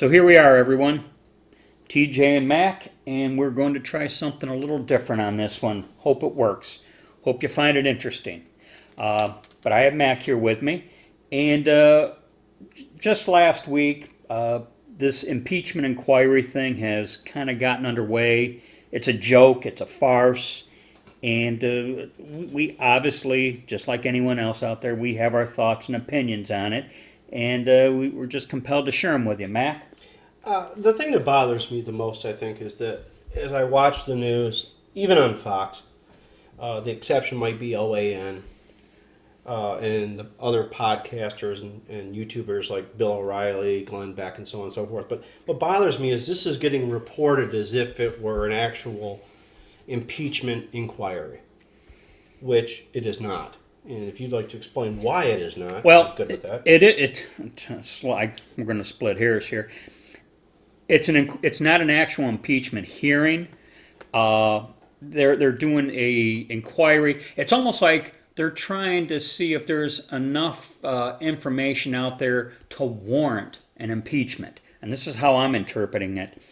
So here we are, everyone. TJ and Mac, and we're going to try something a little different on this one. Hope it works. Hope you find it interesting. But I have Mac here with me. And just last week, this impeachment inquiry thing has kind of gotten underway. It's a joke, it's a farce. And we obviously, just like anyone else out there, we have our thoughts and opinions on it. And we're just compelled to share them with you. Mac? The thing that bothers me the most, I think, is that as I watch the news, even on Fox, the exception might be OAN, and the other podcasters and YouTubers like Bill O'Reilly, Glenn Beck, and so on and so forth. But what bothers me is this is getting reported as if it were an actual impeachment inquiry, which it is not. And if you'd like to explain why it is not, Well, I'm good with that. We're going to split hairs here. It's not an actual impeachment hearing. They're doing a inquiry. It's almost like they're trying to see if there's enough information out there to warrant an impeachment, and this is how I'm interpreting it.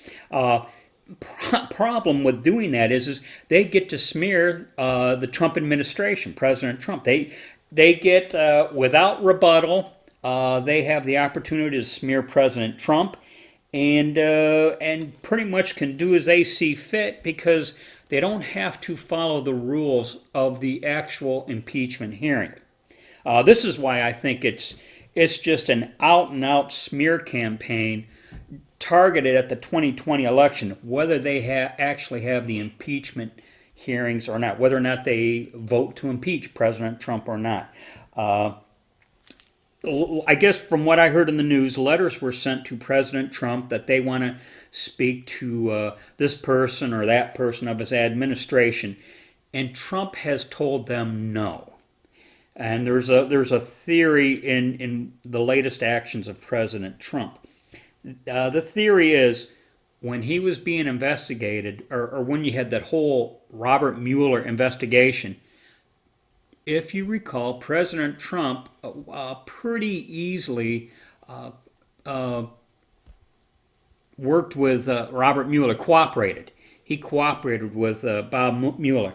Problem with doing that is they get to smear the Trump administration, President Trump. They get without rebuttal. They have the opportunity to smear President Trump, and pretty much can do as they see fit because they don't have to follow the rules of the actual impeachment hearing. This is why I think it's just an out and out smear campaign targeted at the 2020 election, whether they actually have the impeachment hearings or not, whether or not they vote to impeach President Trump or not. I guess from what I heard in the news, letters were sent to President Trump that they want to speak to this person or that person of his administration, and Trump has told them no. And there's a theory in the latest actions of President Trump. The theory is when he was being investigated, or when you had that whole Robert Mueller investigation, if you recall, President Trump pretty easily worked with Robert Mueller, cooperated. He cooperated with Bob Mueller.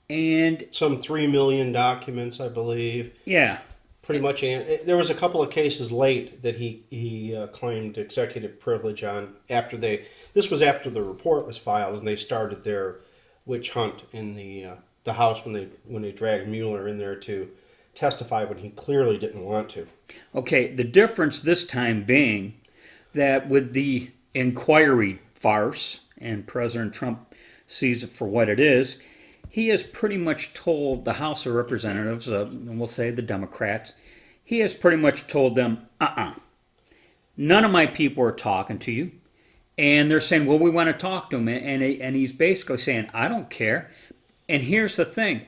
And Some 3 million documents, I believe. yeah, Pretty much, there was a couple of cases late that he claimed executive privilege on after they. This was after the report was filed, and they started their witch hunt in the House when they dragged Mueller in there to testify when he clearly didn't want to. okay, the difference this time being that with the inquiry farce, and President Trump sees it for what it is, he has pretty much told the House of Representatives, and we'll say the Democrats, he has pretty much told them, none of my people are talking to you. And they're saying, well, we want to talk to him. And he's basically saying, I don't care. And here's the thing.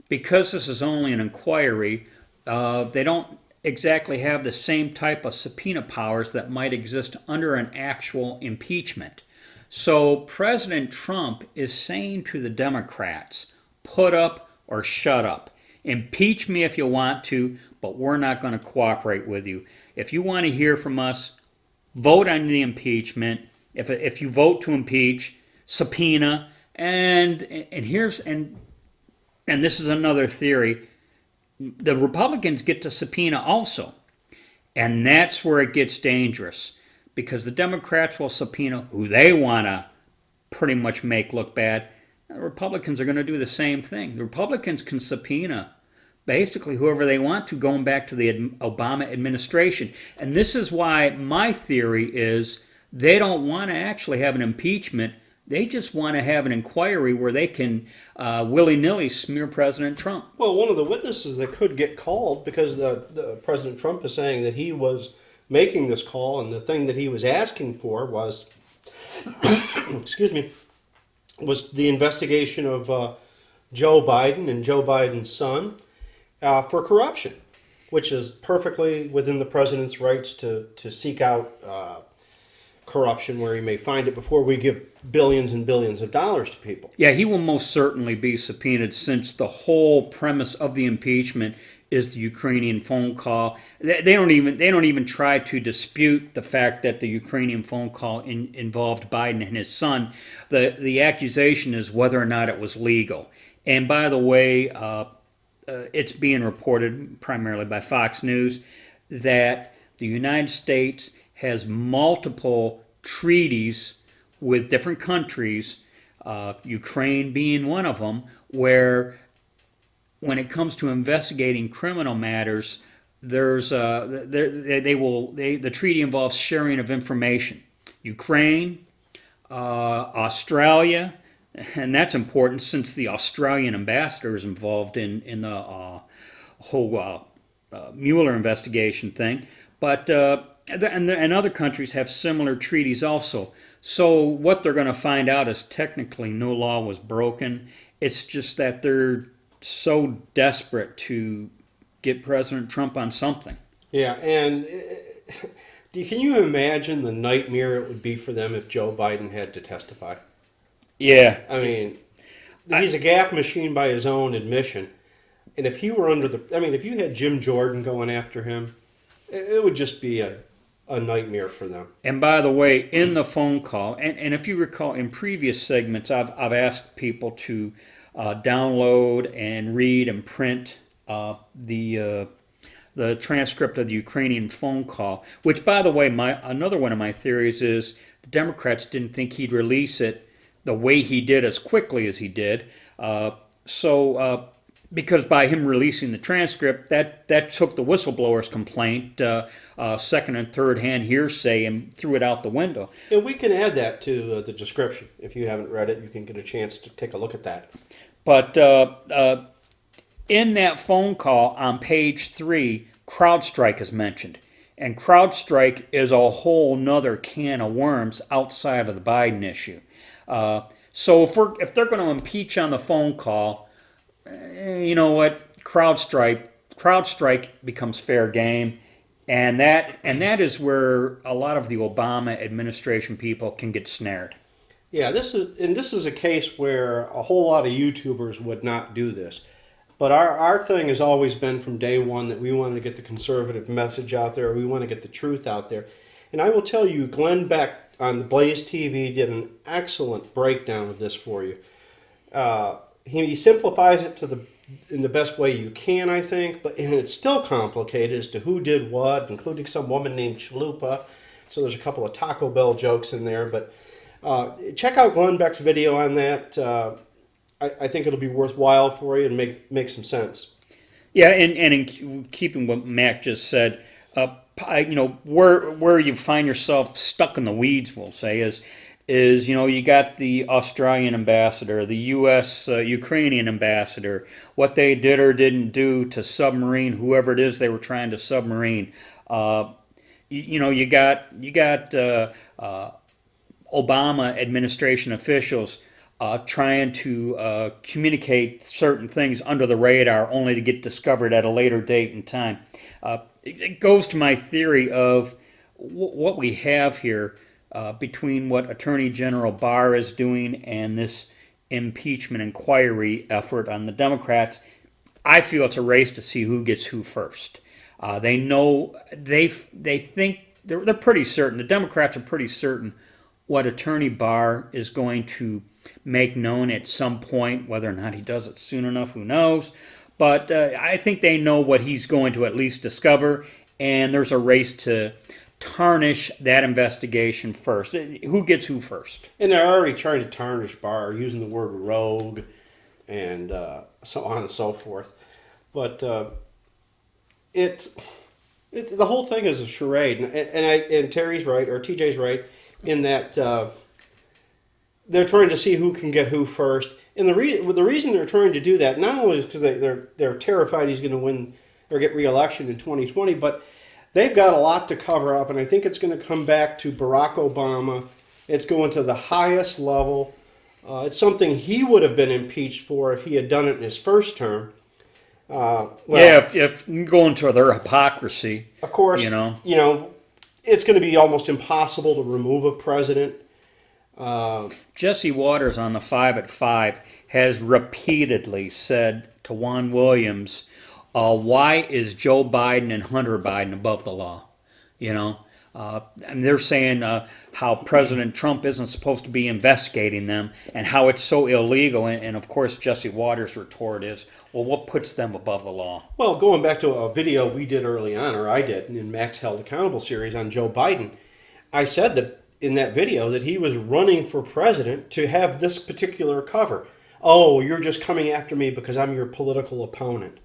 Because this is only an inquiry, they don't exactly have the same type of subpoena powers that might exist under an actual impeachment. So President Trump is saying to the Democrats, put up or shut up. Impeach me if you want to, but we're not going to cooperate with you. If you want to hear from us, vote on the impeachment. If you vote to impeach, subpoena, and this is another theory. The Republicans get to subpoena also, and that's where it gets dangerous because the Democrats will subpoena who they want to pretty much make look bad. The Republicans are going to do the same thing. The Republicans can subpoena basically whoever they want to, going back to the Obama administration. And this is why my theory is they don't want to actually have an impeachment. They just want to have an inquiry where they can willy-nilly smear President Trump. Well, one of the witnesses that could get called because the President Trump is saying that he was making this call, and the thing that he was asking for was, excuse me, was the investigation of Joe Biden and Joe Biden's son for corruption, which is perfectly within the president's rights to seek out corruption where he may find it before we give billions and billions of dollars to people. Yeah, he will most certainly be subpoenaed since the whole premise of the impeachment is the Ukrainian phone call. They don't even try to dispute the fact that the Ukrainian phone call involved Biden and his son. The accusation is whether or not it was legal. And by the way, it's being reported primarily by Fox News that the United States has multiple treaties with different countries, Ukraine being one of them, where when it comes to investigating criminal matters, there's the treaty involves sharing of information. Ukraine, Australia, and that's important since the Australian ambassador is involved in the whole Mueller investigation thing. But and other countries have similar treaties also. So what they're going to find out is technically no law was broken. It's just that they're so desperate to get President Trump on something. Yeah, and can you imagine the nightmare it would be for them if Joe Biden had to testify? Yeah. I mean, he's a gaffe machine by his own admission. And if he were if you had Jim Jordan going after him, it would just be a nightmare for them. And by the way, in the phone call, and if you recall in previous segments, I've asked people to download and read and print the transcript of the Ukrainian phone call. Which, by the way, another one of my theories is the Democrats didn't think he'd release it the way he did as quickly as he did. Because by him releasing the transcript, that took the whistleblower's complaint, second and third hand hearsay, and threw it out the window. Yeah, we can add that to the description. If you haven't read it, you can get a chance to take a look at that. But in that phone call on page 3, CrowdStrike is mentioned. And CrowdStrike is a whole nother can of worms outside of the Biden issue. So if they're going to impeach on the phone call, you know what? CrowdStrike becomes fair game, and that is where a lot of the Obama administration people can get snared. Yeah, this is a case where a whole lot of YouTubers would not do this. But our thing has always been from day one that we want to get the conservative message out there. We want to get the truth out there. And I will tell you, Glenn Beck on the Blaze TV did an excellent breakdown of this for you. He simplifies it in the best way you can, I think, and it's still complicated as to who did what, including some woman named Chalupa. So there's a couple of Taco Bell jokes in there. But check out Glenn Beck's video on that. I think it'll be worthwhile for you and make some sense. Yeah, and in keeping what Mac just said, where you find yourself stuck in the weeds, we'll say, is you got the Australian ambassador, the U.S. Ukrainian ambassador, what they did or didn't do to submarine whoever it is they were trying to submarine. You got Obama administration officials trying to communicate certain things under the radar only to get discovered at a later date and time. It goes to my theory of what we have here between what Attorney General Barr is doing and this impeachment inquiry effort on the Democrats. I feel it's a race to see who gets who first. They know they think they're pretty certain. The Democrats are pretty certain what Attorney Barr is going to make known at some point. Whether or not he does it soon enough, who knows? But I think they know what he's going to at least discover, and there's a race to tarnish that investigation first. Who gets who first? And they're already trying to tarnish Barr using the word rogue and so on and so forth. But the whole thing is a charade, and Terry's right, or TJ's right, in that they're trying to see who can get who first. And the reason they're trying to do that, not only is because they're terrified he's going to win or get re-election in 2020, but they've got a lot to cover up, and I think it's going to come back to Barack Obama. It's going to the highest level. It's something he would have been impeached for if he had done it in his first term. If you go into their hypocrisy, of course, it's going to be almost impossible to remove a president. Jesse Waters on the 5 at 5 has repeatedly said to Juan Williams, why is Joe Biden and Hunter Biden above the law? You know, and they're saying how President Trump isn't supposed to be investigating them and how it's so illegal. And of course, Jesse Waters' retort is, well, what puts them above the law? Well, going back to a video we did early on, or I did, in Max Held Accountable series on Joe Biden, I said that in that video that he was running for president to have this particular cover. Oh, you're just coming after me because I'm your political opponent.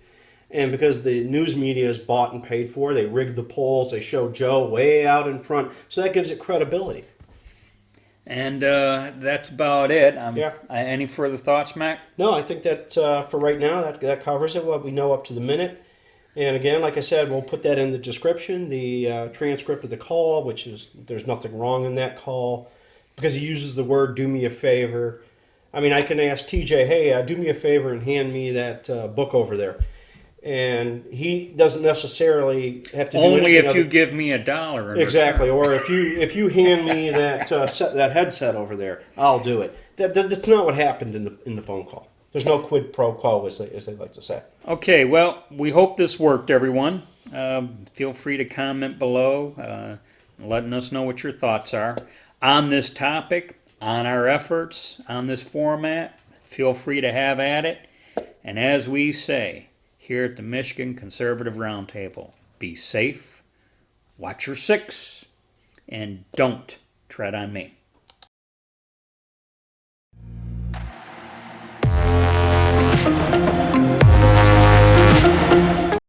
And because the news media is bought and paid for, they rig the polls, they show Joe way out in front. So that gives it credibility. And that's about it. Yeah. Any further thoughts, Mac? No, I think that for right now, that covers it, what we know up to the minute. And again, like I said, we'll put that in the description, the transcript of the call, which is, there's nothing wrong in that call, because he uses the word, do me a favor. I mean, I can ask TJ, hey, do me a favor and hand me that book over there. And he doesn't necessarily have to do Only anything if you other- give me $1. Exactly, or if you hand me that that headset over there, I'll do it. That's not what happened in the phone call. There's no quid pro quo, as they like to say. Okay, well, we hope this worked, everyone. Feel free to comment below, letting us know what your thoughts are on this topic, on our efforts, on this format. Feel free to have at it. And as we say here at the Michigan Conservative Roundtable, be safe, watch your six, and don't tread on me.